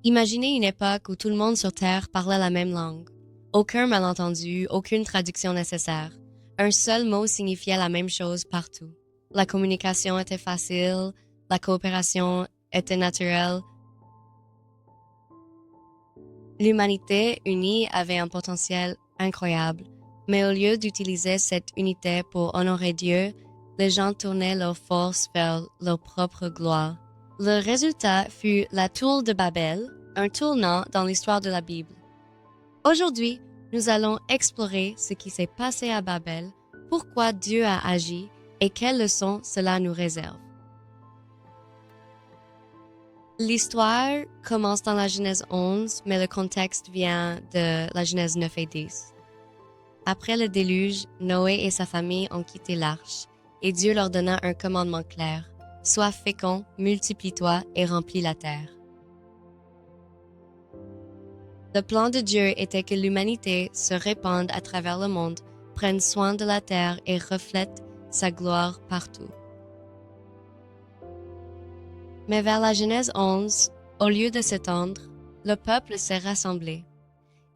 Imaginez une époque où tout le monde sur Terre parlait la même langue. Aucun malentendu, aucune traduction nécessaire. Un seul mot signifiait la même chose partout. La communication était facile, la coopération était naturelle. L'humanité unie avait un potentiel incroyable, mais au lieu d'utiliser cette unité pour honorer Dieu, les gens tournaient leurs forces vers leur propre gloire. Le résultat fut la tour de Babel, un tournant dans l'histoire de la Bible. Aujourd'hui, nous allons explorer ce qui s'est passé à Babel, pourquoi Dieu a agi et quelles leçons cela nous réserve. L'histoire commence dans la Genèse 11, mais le contexte vient de la Genèse 9 et 10. Après le déluge, Noé et sa famille ont quitté l'arche, et Dieu leur donna un commandement clair. Sois fécond, multiplie-toi et remplis la terre. Le plan de Dieu était que l'humanité se répande à travers le monde, prenne soin de la terre et reflète sa gloire partout. Mais vers la Genèse 11, au lieu de s'étendre, le peuple s'est rassemblé.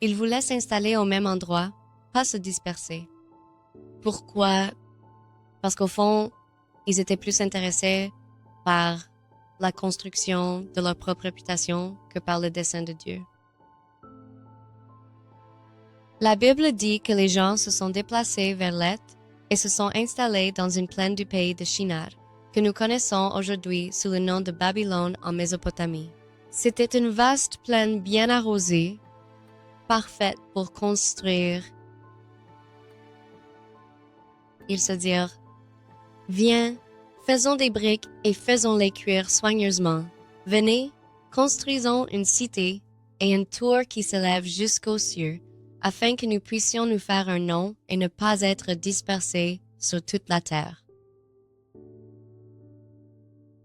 Il voulait s'installer au même endroit, pas se disperser. Pourquoi? Parce qu'au fond, ils étaient plus intéressés par la construction de leur propre réputation que par le dessein de Dieu. La Bible dit que les gens se sont déplacés vers l'est et se sont installés dans une plaine du pays de Shinar, que nous connaissons aujourd'hui sous le nom de Babylone en Mésopotamie. C'était une vaste plaine bien arrosée, parfaite pour construire. Ils se dirent, « Viens, faisons des briques et faisons-les cuire soigneusement. Venez, construisons une cité et une tour qui s'élève jusqu'aux cieux, afin que nous puissions nous faire un nom et ne pas être dispersés sur toute la terre. »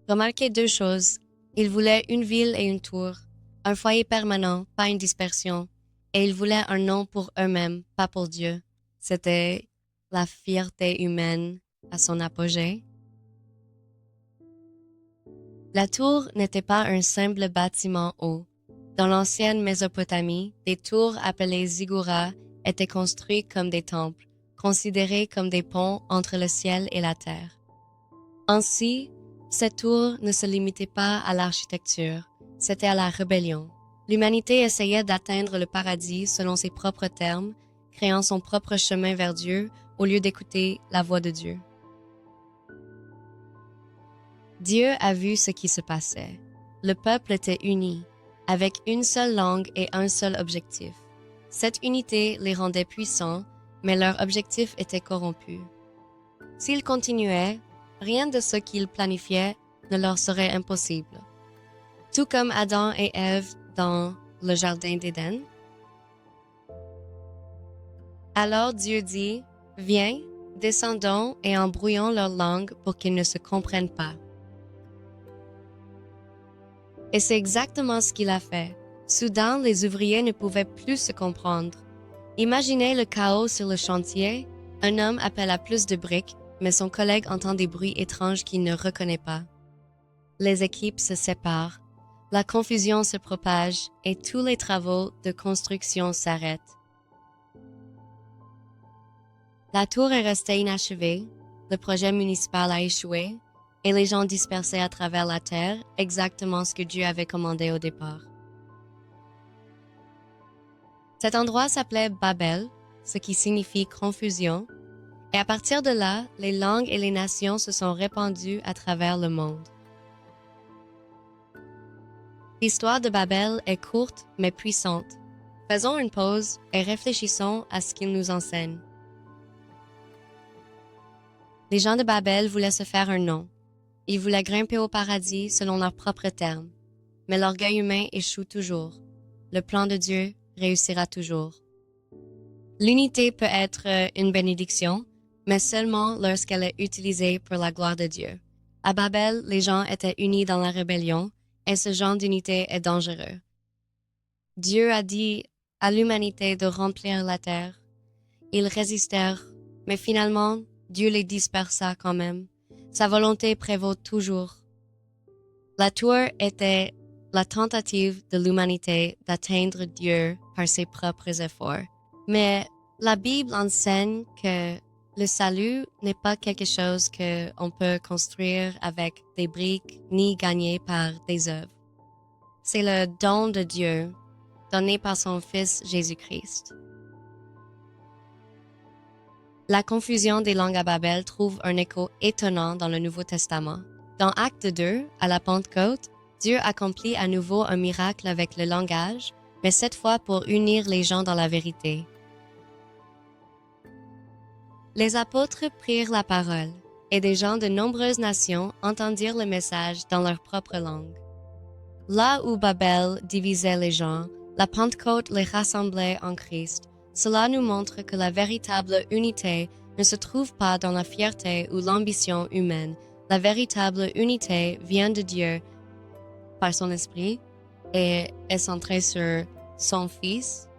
Remarquez deux choses. Ils voulaient une ville et une tour, un foyer permanent, pas une dispersion, et ils voulaient un nom pour eux-mêmes, pas pour Dieu. C'était la fierté humaine à son apogée. La tour n'était pas un simple bâtiment haut. Dans l'ancienne Mésopotamie, des tours appelées ziggourats étaient construites comme des temples, considérés comme des ponts entre le ciel et la terre. Ainsi, cette tour ne se limitait pas à l'architecture, c'était à la rébellion. L'humanité essayait d'atteindre le paradis selon ses propres termes, créant son propre chemin vers Dieu au lieu d'écouter la voix de Dieu. Dieu a vu ce qui se passait. Le peuple était uni, avec une seule langue et un seul objectif. Cette unité les rendait puissants, mais leur objectif était corrompu. S'ils continuaient, rien de ce qu'ils planifiaient ne leur serait impossible. Tout comme Adam et Ève dans le jardin d'Éden. Alors Dieu dit, « Viens, descendons et embrouillons leur langue pour qu'ils ne se comprennent pas. » Et c'est exactement ce qu'il a fait. Soudain, les ouvriers ne pouvaient plus se comprendre. Imaginez le chaos sur le chantier. Un homme appelle à plus de briques, mais son collègue entend des bruits étranges qu'il ne reconnaît pas. Les équipes se séparent, la confusion se propage et tous les travaux de construction s'arrêtent. La tour est restée inachevée, le projet municipal a échoué et les gens dispersés à travers la terre, exactement ce que Dieu avait commandé au départ. Cet endroit s'appelait Babel, ce qui signifie confusion, et à partir de là, les langues et les nations se sont répandues à travers le monde. L'histoire de Babel est courte mais puissante. Faisons une pause et réfléchissons à ce qu'il nous enseigne. Les gens de Babel voulaient se faire un nom. Ils voulaient grimper au paradis selon leurs propres termes. Mais l'orgueil humain échoue toujours. Le plan de Dieu réussira toujours. L'unité peut être une bénédiction, mais seulement lorsqu'elle est utilisée pour la gloire de Dieu. À Babel, les gens étaient unis dans la rébellion, et ce genre d'unité est dangereux. Dieu a dit à l'humanité de remplir la terre. Ils résistèrent, mais finalement, Dieu les dispersa quand même. Sa volonté prévaut toujours. La tour était la tentative de l'humanité d'atteindre Dieu par ses propres efforts. Mais la Bible enseigne que le salut n'est pas quelque chose qu'on peut construire avec des briques ni gagner par des œuvres. C'est le don de Dieu donné par son Fils Jésus-Christ. La confusion des langues à Babel trouve un écho étonnant dans le Nouveau Testament. Dans Acte 2, à la Pentecôte, Dieu accomplit à nouveau un miracle avec le langage, mais cette fois pour unir les gens dans la vérité. Les apôtres prirent la parole, et des gens de nombreuses nations entendirent le message dans leur propre langue. Là où Babel divisait les gens, la Pentecôte les rassemblait en Christ. Cela nous montre que la véritable unité ne se trouve pas dans la fierté ou l'ambition humaine. La véritable unité vient de Dieu par son esprit et est centrée sur son Fils.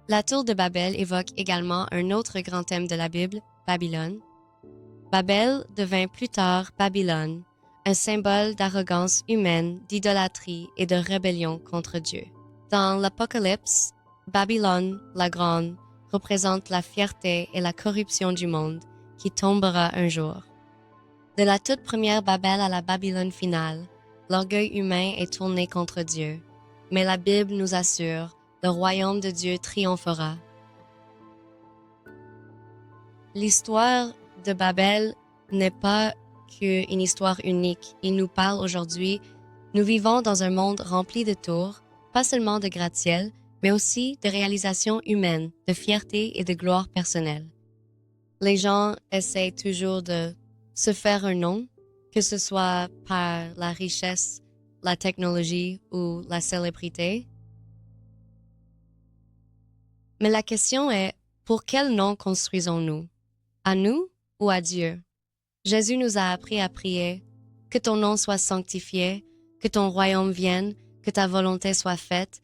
La tour de Babel évoque également un autre grand thème de la Bible, Babylone. Babel devint plus tard Babylone, un symbole d'arrogance humaine, d'idolâtrie et de rébellion contre Dieu. Dans l'Apocalypse, Babylone, la Grande, représente la fierté et la corruption du monde qui tombera un jour. De la toute première Babel à la Babylone finale, l'orgueil humain est tourné contre Dieu. Mais la Bible nous assure, le royaume de Dieu triomphera. L'histoire de Babel n'est pas qu'une histoire unique. Il nous parle aujourd'hui. Nous vivons dans un monde rempli de tours, pas seulement de gratte-ciel, mais aussi de réalisations humaines, de fierté et de gloire personnelle. Les gens essaient toujours de se faire un nom, que ce soit par la richesse, la technologie ou la célébrité. Mais la question est, pour quel nom construisons-nous? À nous ou à Dieu? Jésus nous a appris à prier, que ton nom soit sanctifié, que ton royaume vienne, que ta volonté soit faite.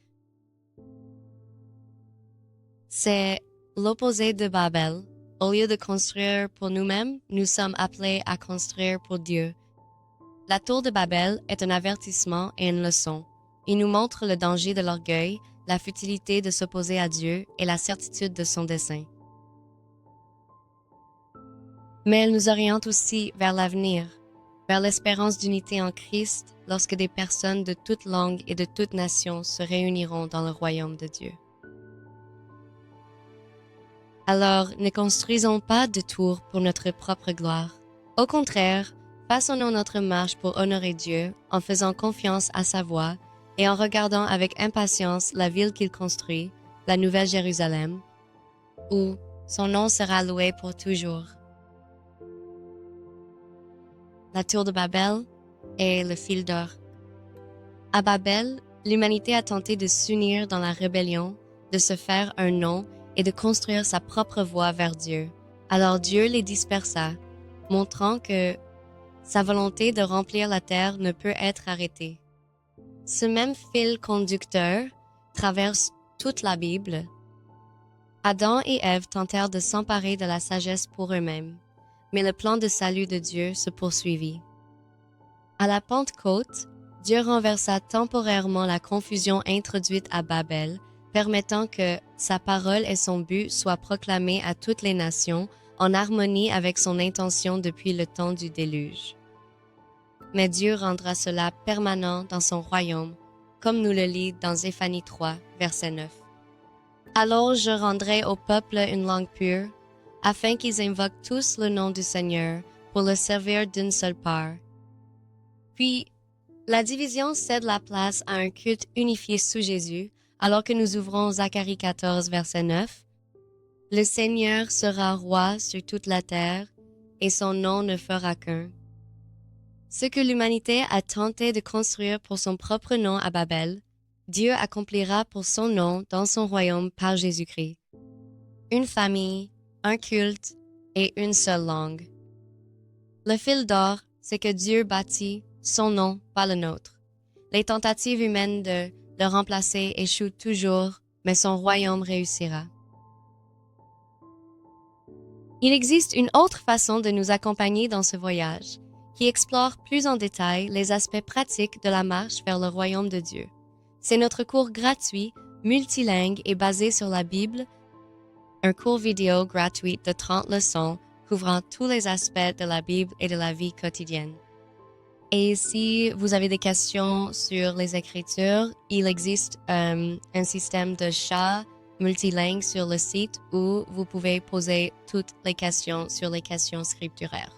C'est l'opposé de Babel. Au lieu de construire pour nous-mêmes, nous sommes appelés à construire pour Dieu. La tour de Babel est un avertissement et une leçon. Il nous montre le danger de l'orgueil, la futilité de s'opposer à Dieu et la certitude de son dessein. Mais elle nous oriente aussi vers l'avenir, vers l'espérance d'unité en Christ lorsque des personnes de toute langue et de toute nation se réuniront dans le royaume de Dieu. Alors, ne construisons pas de tours pour notre propre gloire. Au contraire, façonnons notre marche pour honorer Dieu en faisant confiance à sa voix et en regardant avec impatience la ville qu'il construit, la Nouvelle Jérusalem, où son nom sera loué pour toujours. La tour de Babel et le fil d'or. À Babel, l'humanité a tenté de s'unir dans la rébellion, de se faire un nom et de construire sa propre voie vers Dieu. Alors Dieu les dispersa, montrant que sa volonté de remplir la terre ne peut être arrêtée. Ce même fil conducteur traverse toute la Bible. Adam et Ève tentèrent de s'emparer de la sagesse pour eux-mêmes, mais le plan de salut de Dieu se poursuivit. À la Pentecôte, Dieu renversa temporairement la confusion introduite à Babel, permettant que sa parole et son but soient proclamés à toutes les nations en harmonie avec son intention depuis le temps du déluge. Mais Dieu rendra cela permanent dans son royaume, comme nous le lit dans Zéphanie 3, verset 9. Alors je rendrai au peuple une langue pure, afin qu'ils invoquent tous le nom du Seigneur pour le servir d'une seule part. Puis, la division cède la place à un culte unifié sous Jésus, alors que nous ouvrons Zacharie 14, verset 9. Le Seigneur sera roi sur toute la terre, et son nom ne fera qu'un. Ce que l'humanité a tenté de construire pour son propre nom à Babel, Dieu accomplira pour son nom dans son royaume par Jésus-Christ. Une famille, un culte et une seule langue. Le fil d'or, c'est que Dieu bâtit son nom, pas le nôtre. Les tentatives humaines de le remplacer échouent toujours, mais son royaume réussira. Il existe une autre façon de nous accompagner dans ce voyage, qui explore plus en détail les aspects pratiques de la marche vers le royaume de Dieu. C'est notre cours gratuit, multilingue et basé sur la Bible, un cours vidéo gratuit de 30 leçons couvrant tous les aspects de la Bible et de la vie quotidienne. Et si vous avez des questions sur les Écritures, il existe un système de chat multilingue sur le site où vous pouvez poser toutes les questions sur les questions scripturaires.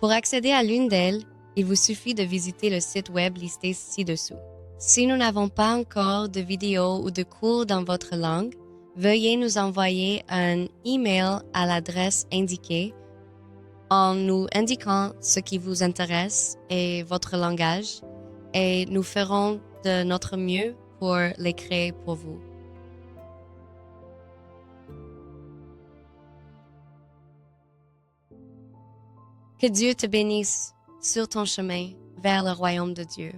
Pour accéder à l'une d'elles, il vous suffit de visiter le site web listé ci-dessous. Si nous n'avons pas encore de vidéos ou de cours dans votre langue, veuillez nous envoyer un email à l'adresse indiquée en nous indiquant ce qui vous intéresse et votre langage, et nous ferons de notre mieux pour les créer pour vous. Que Dieu te bénisse sur ton chemin vers le royaume de Dieu.